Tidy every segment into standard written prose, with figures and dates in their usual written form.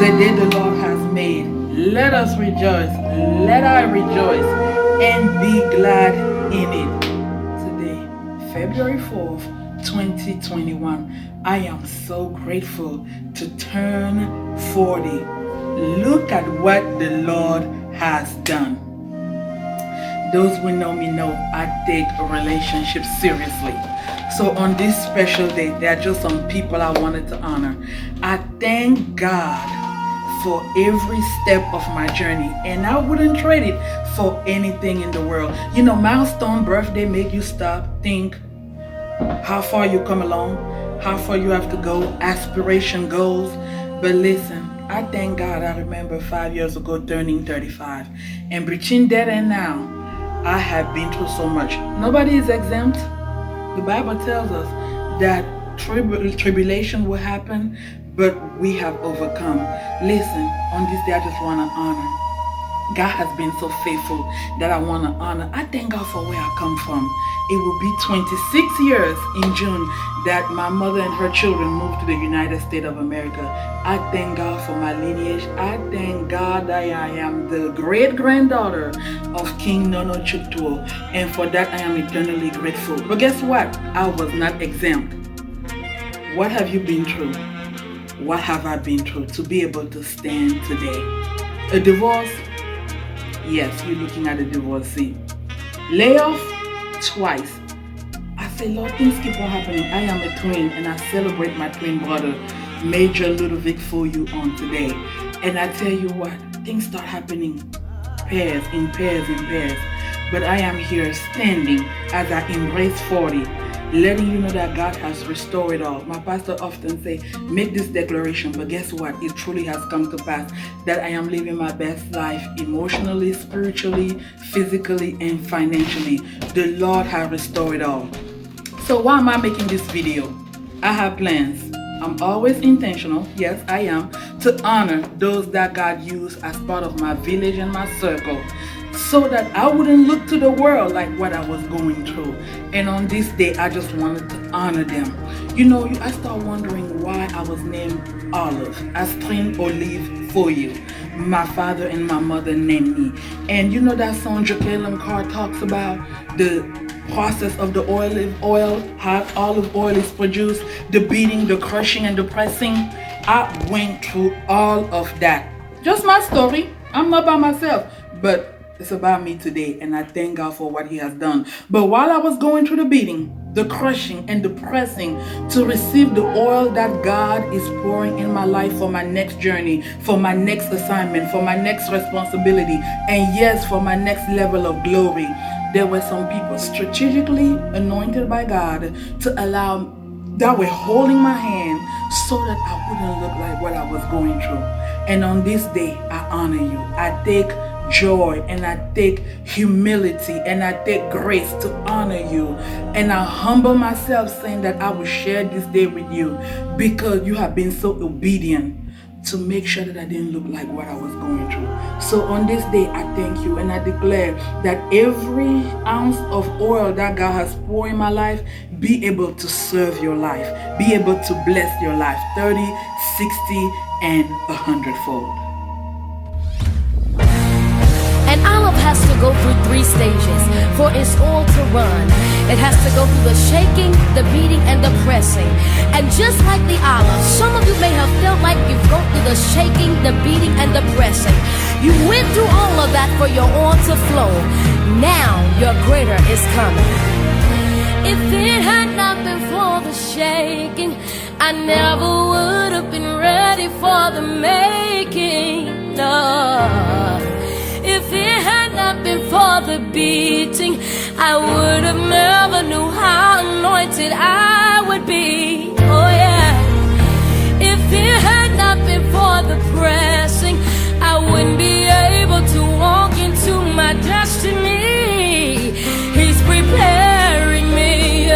the day the Lord has made. Let us rejoice. Let I rejoice and be glad in it. Today, February 4th, 2021, I am so grateful to turn 40. Look at what the Lord has done. Those who know me know I take relationships seriously. So on this special day, there are just some people I wanted to honor. I thank God for every step of my journey, and I wouldn't trade it for anything in the world. You know, milestone birthday make you stop, think how far you come along, how far you have to go, aspiration goals. But listen, I thank God I remember 5 years ago turning 35, and between that and now, I have been through so much. Nobody is exempt. The Bible tells us that tribulation will happen, but we have overcome. Listen, on this day I just want to honor. God has been so faithful that I want to honor. I thank God for where I come from. It will be 26 years in June that my mother and her children moved to the United States of America. I thank God for my lineage. I thank God that I am the great-granddaughter of King Nono Chukwu, and for that I am eternally grateful. But guess what? I was not exempt. What have you been through? What have I been through to be able to stand today? A divorce? Yes, you're looking at a divorcee. Layoff? Twice. I say, Lord, things keep on happening. I am a twin, and I celebrate my twin brother, Major Ludovic, for you on today. And I tell you what, things start happening in pairs. But I am here standing as I embrace 40, letting you know that God has restored it all. My pastor often say, make this declaration, but guess what? It truly has come to pass that I am living my best life emotionally, spiritually, physically, and financially. The Lord has restored it all. So why am I making this video? I have plans. I'm always intentional, yes I am, to honor those that God used as part of my village and my circle, so that I wouldn't look to the world like what I was going through. And on this day, I just wanted to honor them. You know, I start wondering why I was named Olive, Astrid Olive for you. My father and my mother named me. And you know that song Jacqueline Carr talks about the process of the oil, how olive oil is produced, the beating, the crushing, and the pressing. I went through all of that. Just my story. I'm not by myself, but it's about me today, and I thank God for what He has done. But while I was going through the beating, the crushing, and the pressing to receive the oil that God is pouring in my life for my next journey, for my next assignment, for my next responsibility, and yes, for my next level of glory, there were some people strategically anointed by God to allow that were holding my hand so that I wouldn't look like what I was going through. And on this day, I honor you. I take joy, and I take humility, and I take grace to honor you, and I humble myself, saying that I will share this day with you because you have been so obedient to make sure that I didn't look like what I was going through. So on this day, I thank you, and I declare that every ounce of oil that God has poured in my life be able to serve your life, be able to bless your life 30, 60, and 100-fold. An olive has to go through 3 stages for its oil to run. It has to go through the shaking, the beating, and the pressing. And just like the olive, some of you may have felt like you've gone through the shaking, the beating, and the pressing. You went through all of that for your oil to flow. Now your greater is coming. If it had not been for the shaking, I never would have been ready for the making. No. If it had not been for the beating, I would have never knew how anointed I would be. Oh yeah. If it had not been for the pressing, I wouldn't be able to walk into my destiny. He's preparing me,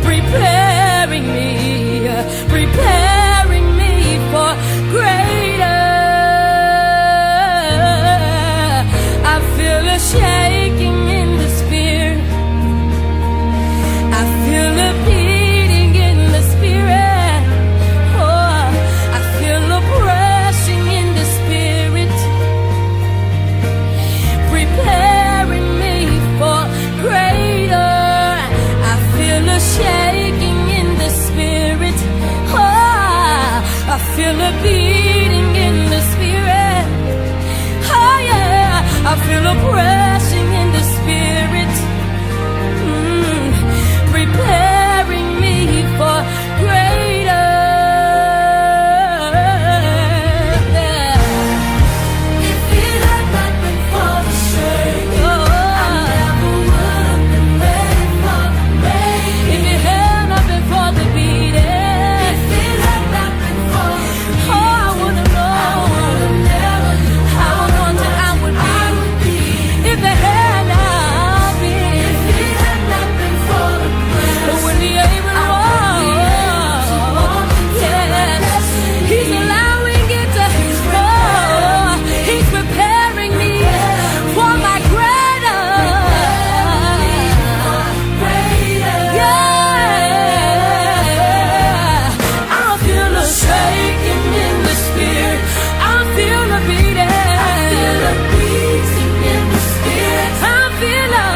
preparing me, preparing me for greater. Shaking in the spirit, I feel the beating in the spirit. feel a beating in the spirit. Oh yeah, I feel a pressing in the spirit, preparing me for greater. If it had not been for the shame, I never would have been ready for the rain. If it had not been for the beating, if it had not been for the beating, oh, I would've known how anointed I would be. If it had not been, if it had not been for the press, I wouldn't be able to walk. Yes, He's allowing it to fall. He's preparing me for my greater. Yeah, I feel a shaking in the spirit. I feel a beating. I feel a beating in the spirit. I feel a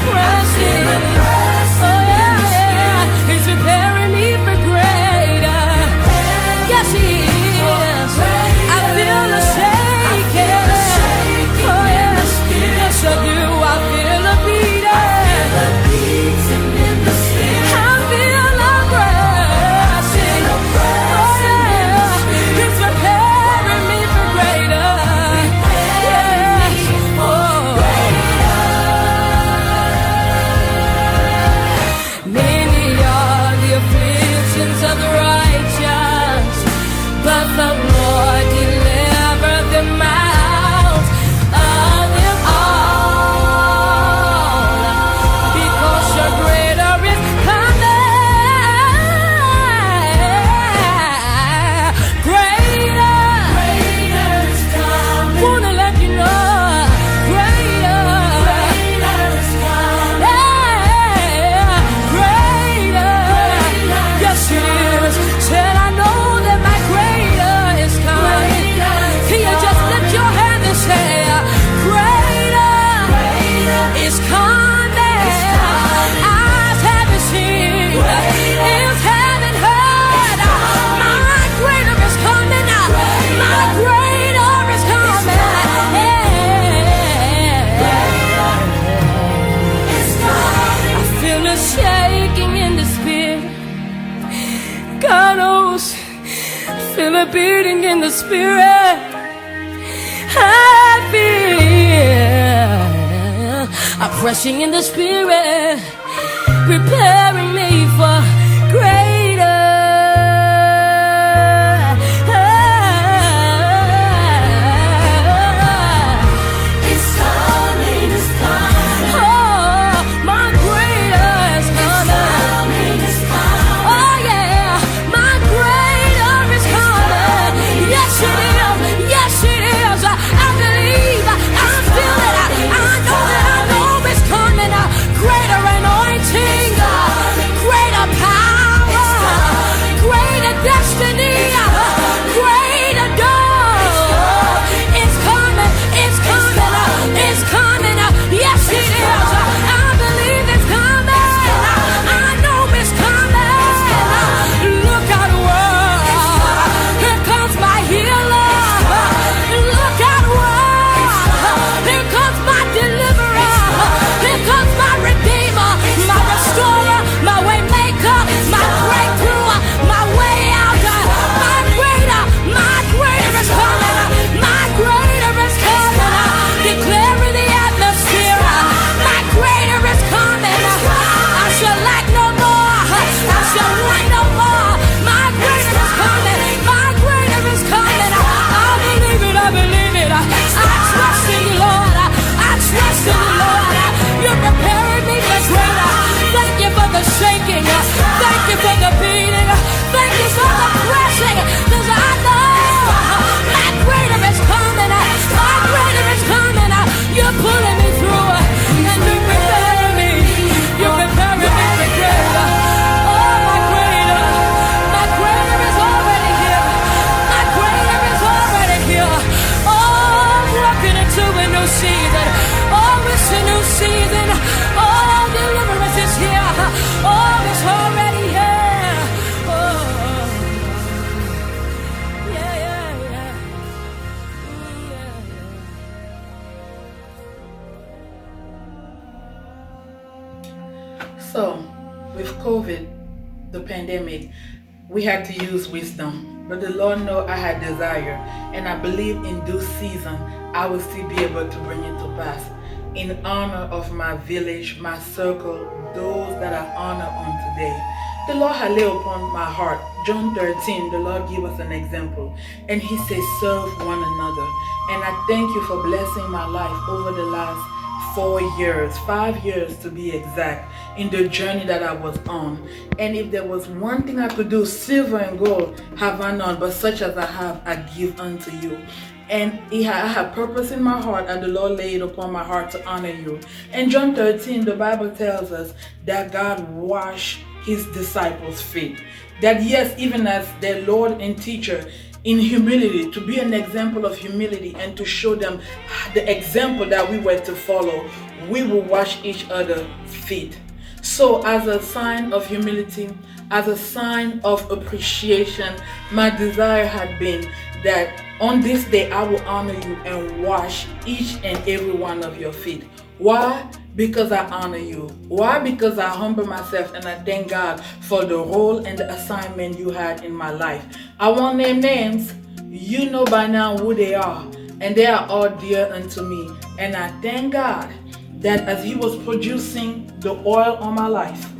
pressing. Oh yeah, yeah. He's preparing me for greater. Yes, He is. I feel a shaking. Oh yeah, yes I do. I feel a beating. I feel a pressing. Oh yeah, He's preparing me for greater. Yeah. Oh. Many are the afflictions of the righteous, but the Lord delivered them out of them all. Because your greater is coming. Greater is coming. Wanna let you know, greater is coming. Yeah, greater. Yes, it is. Said I know that my greater is coming. Can you just lift your hand and say, greater is coming. Eyes haven't seen, ears haven't heard. My greater is coming. My greater is coming. I feel a shaking in the spirit. God knows, feel a beating in the spirit. I feel a pressing in the spirit, preparing me for greater. It's coming, it's coming. Oh, my greater is coming. Oh yeah, my greater is coming. Yes it is, yes it is. I believe, I feel it, I know that I know it's coming. Greater anointing, pandemic, we had to use wisdom. But the Lord know I had desire, and I believe in due season I will still be able to bring it to pass. In honor of my village, my circle, those that I honor on today. The Lord had laid upon my heart. John 13, the Lord gave us an example. And he says, serve one another. And I thank you for blessing my life over the last 4 years, 5 years to be exact, in the journey that I was on. And if there was one thing I could do, silver and gold have I none, but such as I have, I give unto you. And I have purpose in my heart, and the Lord laid upon my heart to honor you. In John 13, the Bible tells us that God washed his disciples' feet. That yes, even as their Lord and teacher, in humility, to be an example of humility and to show them the example that we were to follow, we will wash each other's feet. So as a sign of humility, as a sign of appreciation, my desire had been that on this day I will honor you and wash each and every one of your feet. Why? Because I honor you. Why? Because I humble myself and I thank God for the role and the assignment you had in my life. I won't name names. You know by now who they are, and they are all dear unto me. And I thank God that as he was producing the oil on my life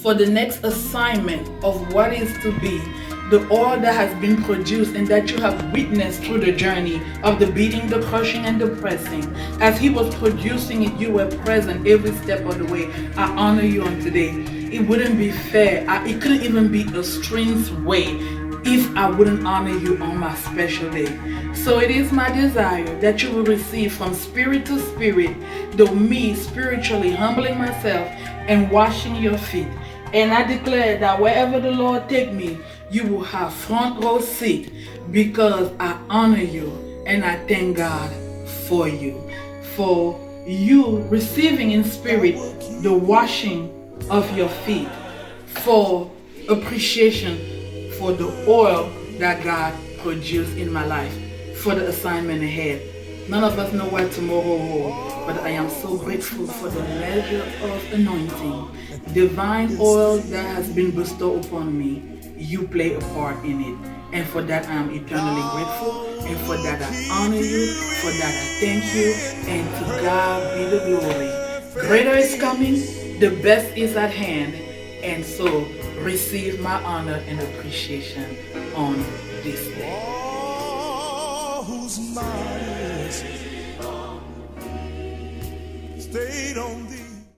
for the next assignment of what is to be, the oil that has been produced and that you have witnessed through the journey of the beating, the crushing, and the pressing. As he was producing it, you were present every step of the way. I honor you on today. It wouldn't be fair. It couldn't even be a strange way if I wouldn't honor you on my special day. So it is my desire that you will receive from spirit to spirit, the me spiritually humbling myself and washing your feet. And I declare that wherever the Lord take me, you will have front row seat, because I honor you and I thank God for you. For you receiving in spirit the washing of your feet, for appreciation for the oil that God produced in my life, for the assignment ahead. None of us know what tomorrow holds, but I am so grateful for the measure of anointing, divine oil that has been bestowed upon me. You play a part in it, and for that I am eternally grateful, and for that I honor you, for that I thank you, and to God be the glory. Greater is coming, the best is at hand, and so receive my honor and appreciation on this day. Whose mind stayed on the